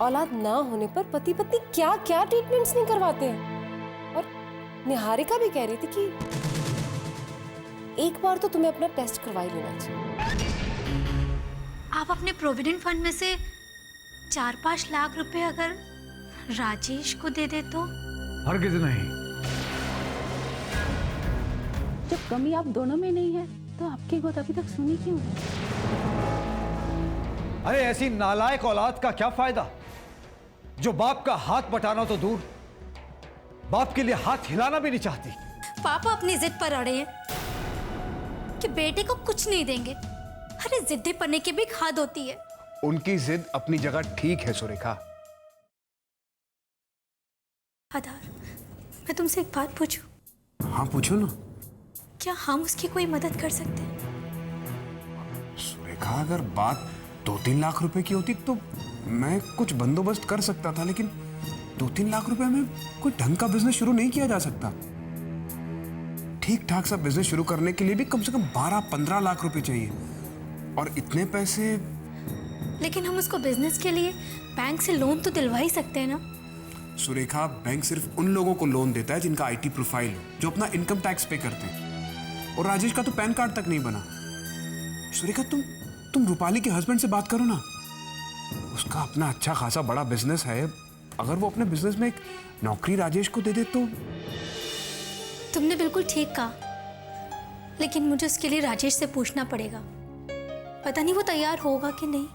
औलाद ना होने पर पति पत्नी क्या क्या ट्रीटमेंट्स नहीं करवाते हैं। और निहारिका भी कह रही थी कि एक बार तो तुम्हें अपना टेस्ट करवा ही लेना चाहिए। आप अपने प्रोविडेंट फंड में से 4-5 लाख रुपए अगर राजेश को दे दे तो? हरगिज नहीं। जब कमी आप दोनों में नहीं है तो आपकी गोद अभी तक सुनी क्यों है? अरे ऐसी नालायक औलाद का क्या फायदा जो बाप का हाथ बटाना तो दूर, बाप के लिए हाथ हिलाना भी नहीं चाहती। पापा अपनी जिद पर अड़े हैं कि बेटे को कुछ नहीं देंगे। अरे जिद्दी पन्ने की भी खाद होती है। उनकी जिद अपनी जगह ठीक है सुरेखा। आधार, मैं तुमसे एक बात पूछूं? हाँ पूछो ना। क्या हम उसकी कोई मदद कर सकते हैं? सुरेखा, अगर बात 2-3 लाख रुपए की होती तो मैं कुछ बंदोबस्त कर सकता था, लेकिन 2-3 लाख रुपए में कोई ढंग का बिजनेस शुरू नहीं किया जा सकता। ठीक ठाक सा बिजनेस शुरू करने के लिए भी कम से कम 12-15 लाख रुपए चाहिए, और इतने पैसे। लेकिन हम उसको बिजनेस के लिए बैंक से लोन तो दिलवा ही सकते हैं ना? सुरेखा, बैंक सिर्फ उन लोगों को लोन देता है जिनका आईटी प्रोफाइल हो, जो अपना इनकम टैक्स पे करते हैं। और राजेश का तो पैन कार्ड तक नहीं बना। सुरेखा, तुम रूपाली के हस्बैंड से बात करो ना। उसका अपना अच्छा खासा बड़ा बिजनेस है। अगर वो अपने बिजनेस में एक नौकरी राजेश को दे दे तो। तुमने बिल्कुल ठीक कहा, लेकिन मुझे उसके लिए राजेश से पूछना पड़ेगा। पता नहीं वो तैयार होगा कि नहीं।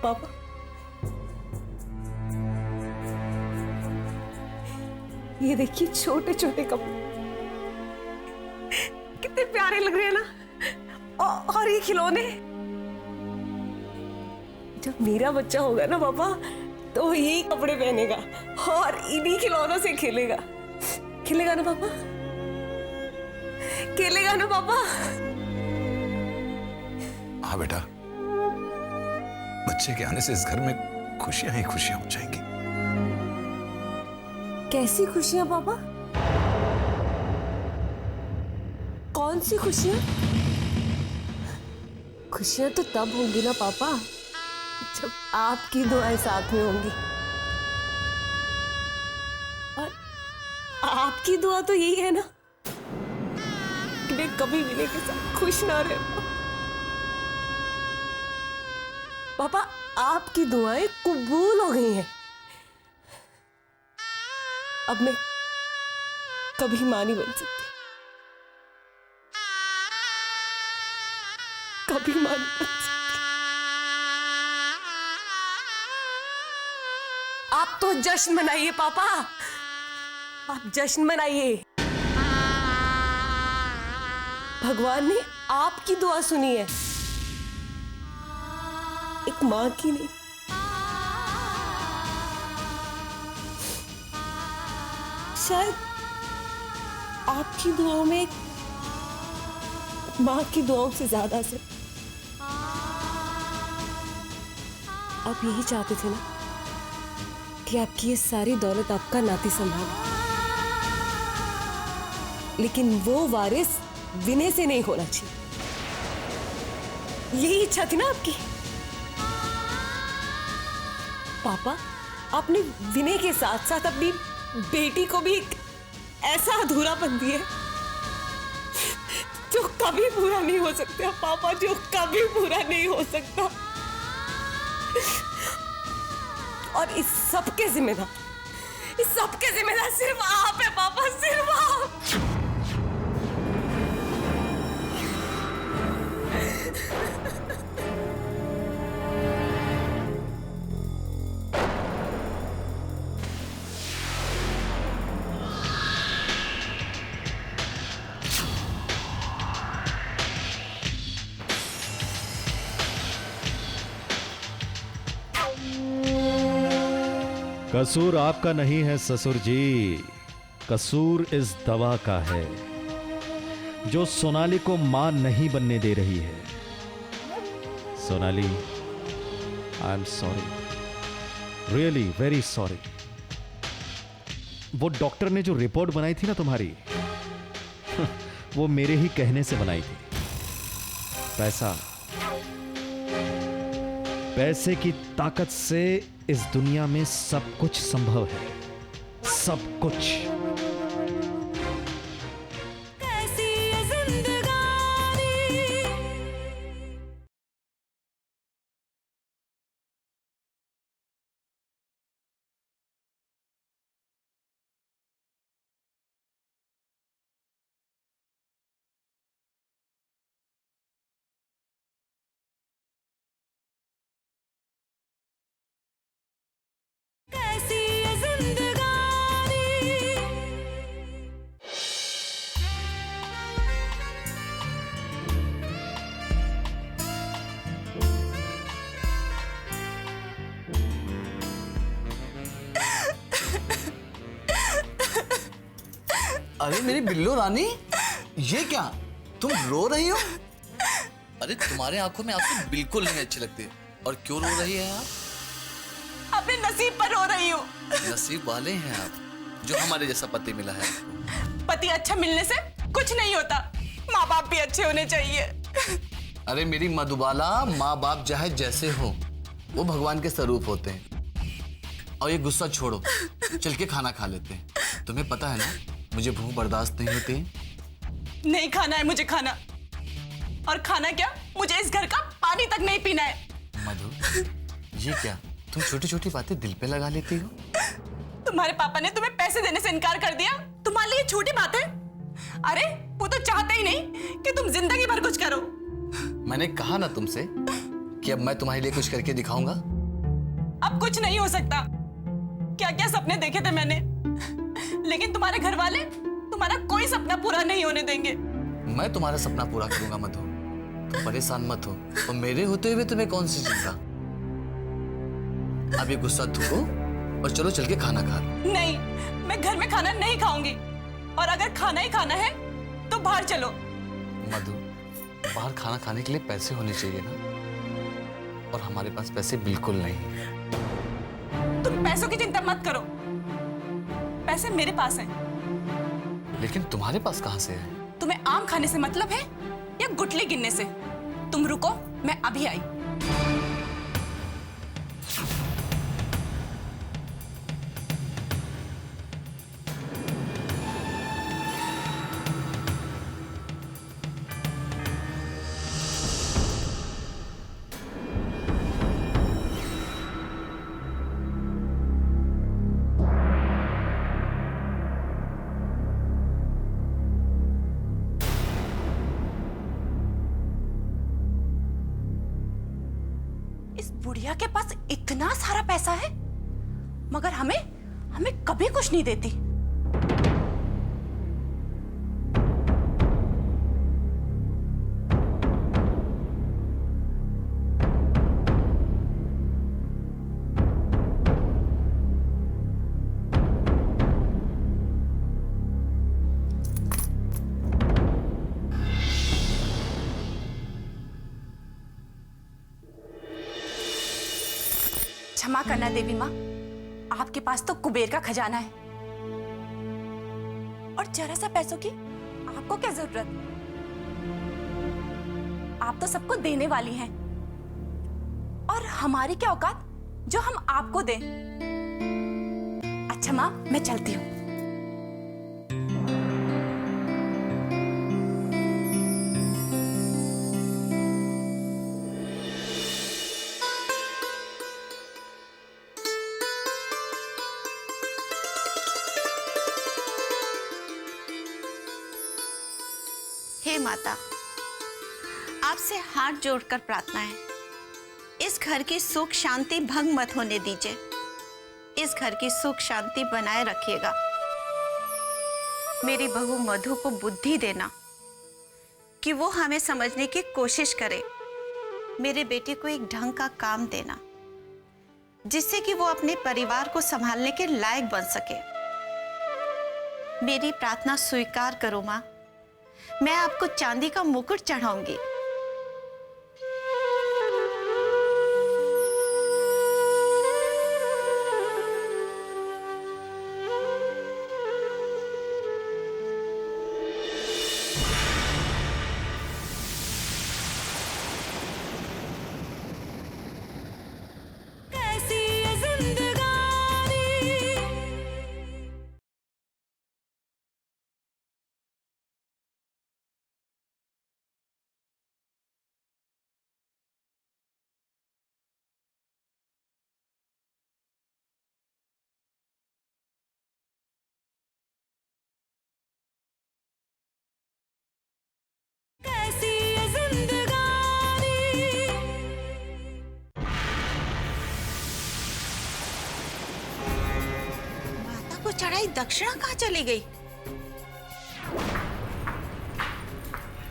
पापा, ये देखिए छोटे छोटे कपड़े कितने प्यारे लग रहे हैं ना। और ये खिलौने, जब मेरा बच्चा होगा ना पापा, तो यही कपड़े पहनेगा और इन्हीं खिलौनों से खेलेगा। खेलेगा ना पापा? खेलेगा ना पापा? हाँ बेटा, बच्चे के आने से इस घर में खुशियां ही खुशियां हो जाएंगी। कैसी खुशियां पापा? कौन सी खुशियां? खुशियां तो तब होंगी ना पापा जब आपकी दुआएं साथ में होंगी। और आपकी दुआ तो यही है ना कि मैं कभी भी के साथ खुश ना रहूं। पापा, आपकी दुआएं कबूल हो गई हैं। अब मैं कभी मां नहीं बन सकती, कभी मां नहीं बन सकती। आप तो जश्न मनाइए पापा, आप जश्न मनाइए। भगवान ने आपकी दुआ सुनी है, एक मां की नहीं। शायद आपकी दुआओं में मां की दुआओं से ज्यादा से आप यही चाहते थे ना कि आपकी ये सारी दौलत आपका नाती संभाले, लेकिन वो वारिस विनय से नहीं होना चाहिए। यही इच्छा थी ना आपकी। पापा, आपने विनय के साथ साथ अपनी बेटी को भी एक ऐसा अधूरापन दिया जो कभी पूरा नहीं हो सकता पापा, जो कभी पूरा नहीं हो सकता। और इस सब के जिम्मेदार सिर्फ आप है पापा, सिर्फ आप। कसूर आपका नहीं है ससुर जी, कसूर इस दवा का है जो सोनाली को मां नहीं बनने दे रही है। Sonali, I am sorry, really very sorry. वो डॉक्टर ने जो रिपोर्ट बनाई थी ना तुम्हारी, वो मेरे ही कहने से बनाई थी। पैसे की ताकत से इस दुनिया में सब कुछ संभव है, सब कुछ। कैसी ये जिंदगानी। कैसी ये जिंदगानी। अरे मेरी बिल्लो रानी, ये क्या, तुम रो रही हो? अरे तुम्हारे आंखों में आंसू बिल्कुल नहीं अच्छे लगते। और क्यों रो रही है आप? अपने नसीब पर रो रही हूँ। नसीब वाले हैं आप, जो हमारे जैसा पति मिला है आपको। पति अच्छा मिलने से कुछ नहीं होता, माँ बाप भी अच्छे होने चाहिए। अरे मेरी मधुबाला, माँ बाप चाहे जैसे हो, वो भगवान के स्वरूप होते हैं। और ये गुस्सा छोड़ो, चल के खाना खा लेते हैं। तुम्हें पता है ना, मुझे भूख बर्दाश्त नहीं होती। नहीं खाना है मुझे खाना, और खाना क्या, मुझे इस घर का पानी तक नहीं पीना है। मधु, ये क्या, तुम छोटी छोटी बातें दिल पे लगा लेती हो? तुम्हारे पापा ने तुम्हें पैसे देने से इनकार कर दिया, तुम्हारे लिए छोटी बात है। अरे वो तो चाहते ही नहीं कि तुम जिंदगी भर कुछ करो। मैंने कहा ना तुमसे कि अब मैं तुम्हारे लिए कुछ करके दिखाऊंगा। अब कुछ नहीं हो सकता। क्या क्या सपने देखे थे मैंने, लेकिन तुम्हारे घर वाले तुम्हारा कोई सपना पूरा नहीं होने देंगे। मैं तुम्हारा सपना पूरा करूंगा मधु, तुम परेशान मत हो। और मेरे होते हुए तुम्हें कौन सी चिंता। अब ये गुस्सा थूको और चलो चल के खाना खा लो। नहीं, मैं घर में खाना नहीं खाऊंगी, और अगर खाना ही खाना है तो बाहर चलो। मधु, बाहर खाना खाने के लिए पैसे होने चाहिए ना, और हमारे पास पैसे बिल्कुल नहीं। तुम पैसों की चिंता मत करो, पैसे मेरे पास हैं। लेकिन तुम्हारे पास कहां से है? तुम्हें आम खाने से मतलब है या गुटली गिनने से? तुम रुको, मैं अभी आई। बुढ़िया के पास इतना सारा पैसा है मगर हमें हमें कभी कुछ नहीं देती। क्षमा करना देवी माँ, आपके पास तो कुबेर का खजाना है और जरा सा पैसों की आपको क्या जरूरत? आप तो सबको देने वाली हैं और हमारी क्या औकात जो हम आपको दें। अच्छा माँ, मैं चलती हूँ। हे माता, आपसे हाथ जोड़कर प्रार्थना है, इस घर की सुख शांति भंग मत होने दीजिए। इस घर की सुख शांति बनाए रखिएगा। मेरी बहू मधु को बुद्धि देना कि वो हमें समझने की कोशिश करे। मेरे बेटे को एक ढंग का काम देना जिससे कि वो अपने परिवार को संभालने के लायक बन सके। मेरी प्रार्थना स्वीकार करो माँ, मैं आपको चांदी का मुकुट चढ़ाऊंगी। चढ़ाई दक्षिणा कहाँ चली गई?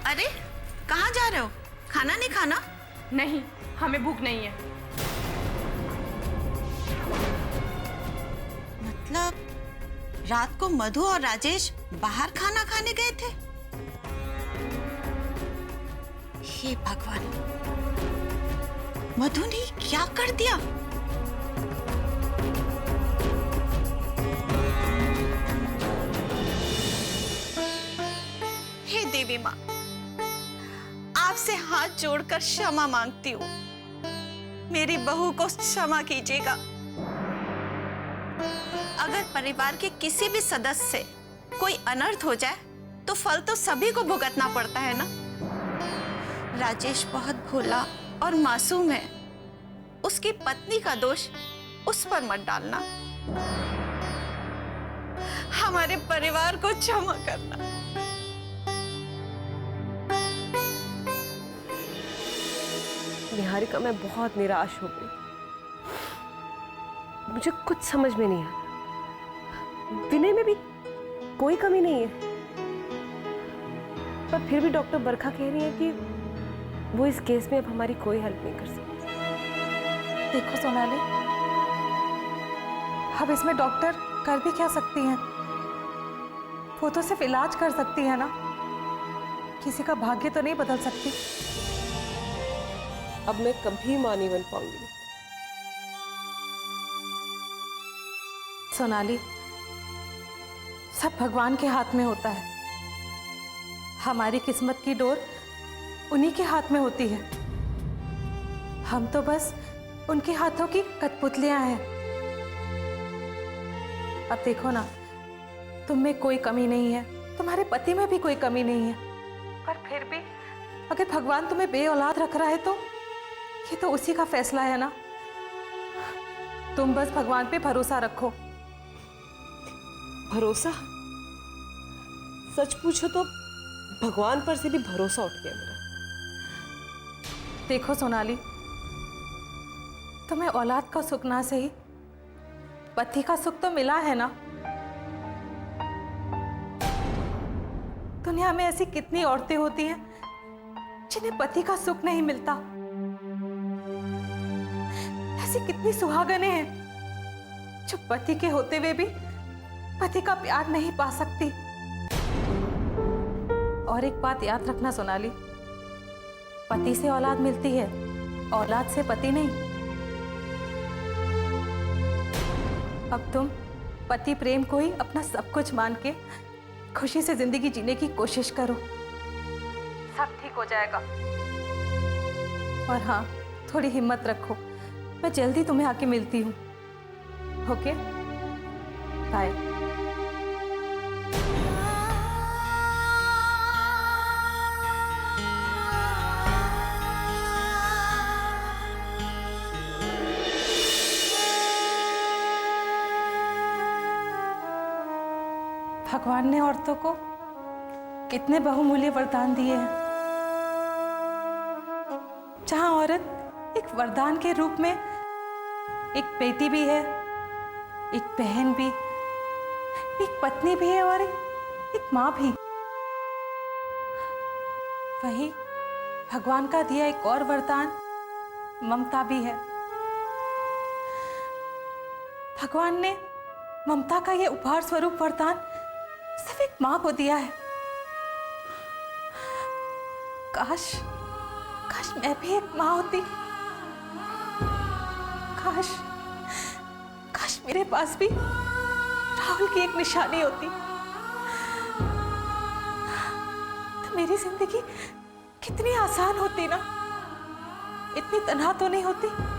अरे कहाँ जा रहे हो? खाना नहीं खाना? नहीं, हमें भूख नहीं है। मतलब रात को मधु और राजेश बाहर खाना खाने गए थे? हे भगवान, मधु ने क्या कर दिया? देवी माँ, आपसे हाथ जोड़कर क्षमा मांगती हूँ। मेरी बहू को क्षमा कीजिएगा। अगर परिवार के किसी भी सदस्य से कोई अनर्थ हो जाए तो फल तो सभी को भुगतना पड़ता है ना। राजेश बहुत भोला और मासूम है, उसकी पत्नी का दोष उस पर मत डालना। हमारे परिवार को क्षमा करना। निहारिका, मैं बहुत निराश हो गई। मुझे कुछ समझ में नहीं आता। विनय में भी कोई कमी नहीं है, पर फिर भी डॉक्टर बरखा कह रही है कि वो इस केस में अब हमारी कोई हेल्प नहीं कर सकती। देखो सोनाली, अब इसमें डॉक्टर कर भी क्या सकती हैं? वो तो सिर्फ इलाज कर सकती है ना, किसी का भाग्य तो नहीं बदल सकती। अब मैं कभी मां नहीं बन पाऊंगी। सोनाली, सब भगवान के हाथ में होता है। हमारी किस्मत की डोर उन्हीं के हाथ में होती है। हम तो बस उनके हाथों की कठपुतलियां हैं। अब देखो ना, तुम में कोई कमी नहीं है, तुम्हारे पति में भी कोई कमी नहीं है, पर फिर भी अगर भगवान तुम्हें बेऔलाद रख रहा है तो ये तो उसी का फैसला है ना। तुम बस भगवान पे भरोसा रखो। भरोसा? सच पूछो तो भगवान पर से भी भरोसा उठ गया मेरा। देखो सोनाली, तुम्हें औलाद का सुख ना सही, पति का सुख तो मिला है ना। दुनिया में ऐसी कितनी औरतें होती हैं जिन्हें पति का सुख नहीं मिलता। ऐसी कितनी सुहागनें हैं जो पति के होते हुए भी पति का प्यार नहीं पा सकती। और एक बात याद रखना सोनाली, पति से औलाद मिलती है, औलाद से पति नहीं। अब तुम पति प्रेम को ही अपना सब कुछ मान के खुशी से जिंदगी जीने की कोशिश करो, सब ठीक हो जाएगा। और हाँ, थोड़ी हिम्मत रखो, मैं जल्दी तुम्हें आके मिलती हूँ। Okay, bye. भगवान ने औरतों को कितने बहुमूल्य वरदान दिए हैं। जहां औरत एक वरदान के रूप में एक बेटी भी है, एक बहन भी, एक पत्नी भी है और एक मां भी, वहीं भगवान का दिया एक और वरदान ममता भी है। भगवान ने ममता का यह उपहार स्वरूप वरदान सिर्फ एक मां को दिया है। काश काश मैं भी एक मां होती। काश काश मेरे पास भी राहुल की एक निशानी होती, तो मेरी जिंदगी कितनी आसान होती ना, इतनी तन्हा तो नहीं होती।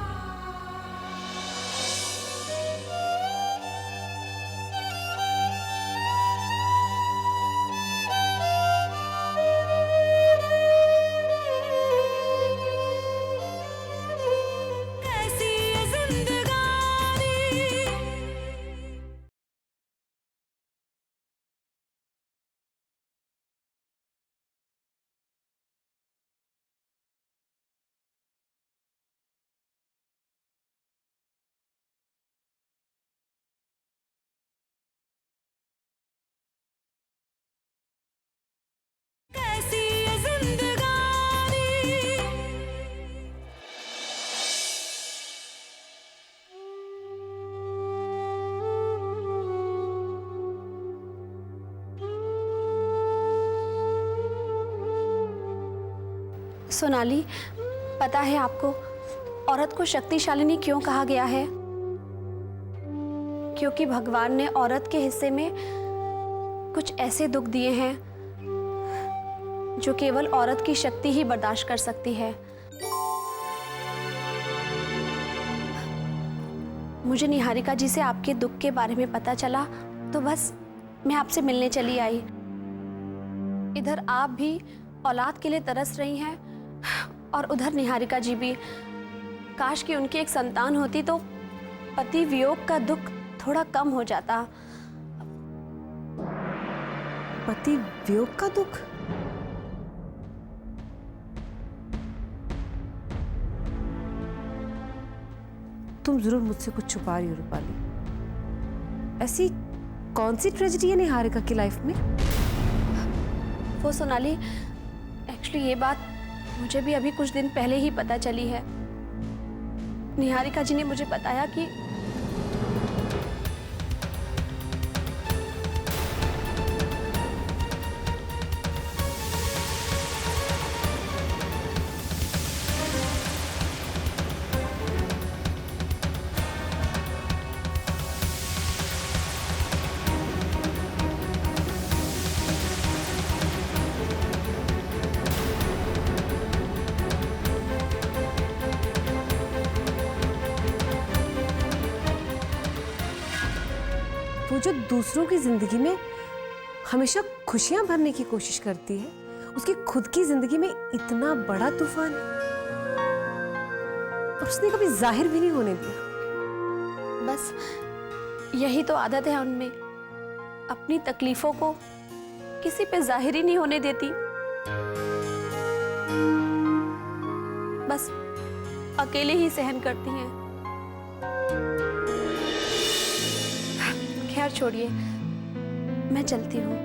सोनाली, पता है आपको औरत को शक्तिशालिनी क्यों कहा गया है? क्योंकि भगवान ने औरत के हिस्से में कुछ ऐसे दुख दिए हैं जो केवल औरत की शक्ति ही बर्दाश्त कर सकती है। मुझे निहारिका जी से आपके दुख के बारे में पता चला तो बस मैं आपसे मिलने चली आई। इधर आप भी औलाद के लिए तरस रही हैं और उधर निहारिका जी भी। काश कि उनकी एक संतान होती तो पति वियोग का दुख थोड़ा कम हो जाता। पति वियोग का दुख? तुम जरूर मुझसे कुछ छुपा रही हो रूपाली। ऐसी कौन सी ट्रेजेडी है निहारिका की लाइफ में? वो सोनाली, एक्चुअली ये बात मुझे भी अभी कुछ दिन पहले ही पता चली है। निहारिका जी ने मुझे बताया कि वो जो दूसरों की जिंदगी में हमेशा खुशियां भरने की कोशिश करती है, उसकी खुद की जिंदगी में इतना बड़ा तूफान और उसने कभी जाहिर भी नहीं होने दिया। बस यही तो आदत है उनमें, अपनी तकलीफों को किसी पे जाहिर ही नहीं होने देती। बस अकेले ही सहन करती हैं। घर छोड़िए, मैं चलती हूँ।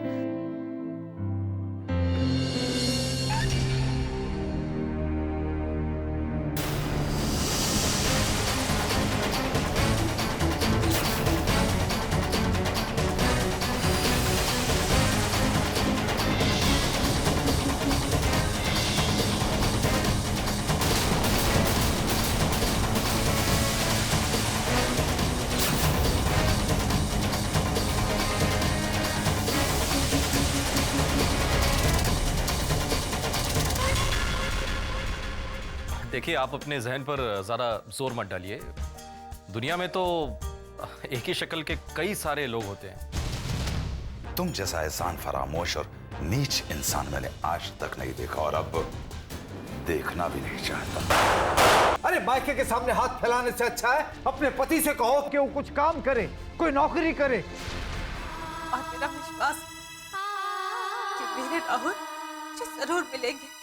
देखिए, आप अपने जहन पर ज़्यादा जोर मत डालिए। दुनिया में तो एक ही शक्ल के कई सारे लोग होते हैं। तुम जैसा एहसान फरामोश और नीच इंसान मैंने आज तक नहीं देखा और अब देखना भी नहीं चाहता। अरे मायके के सामने हाथ फैलाने से अच्छा है अपने पति से कहो कि वो कुछ काम करे, कोई नौकरी करे। और मेरा विश्वास कि मेरे राहुल मुझे जरूर मिलेंगे।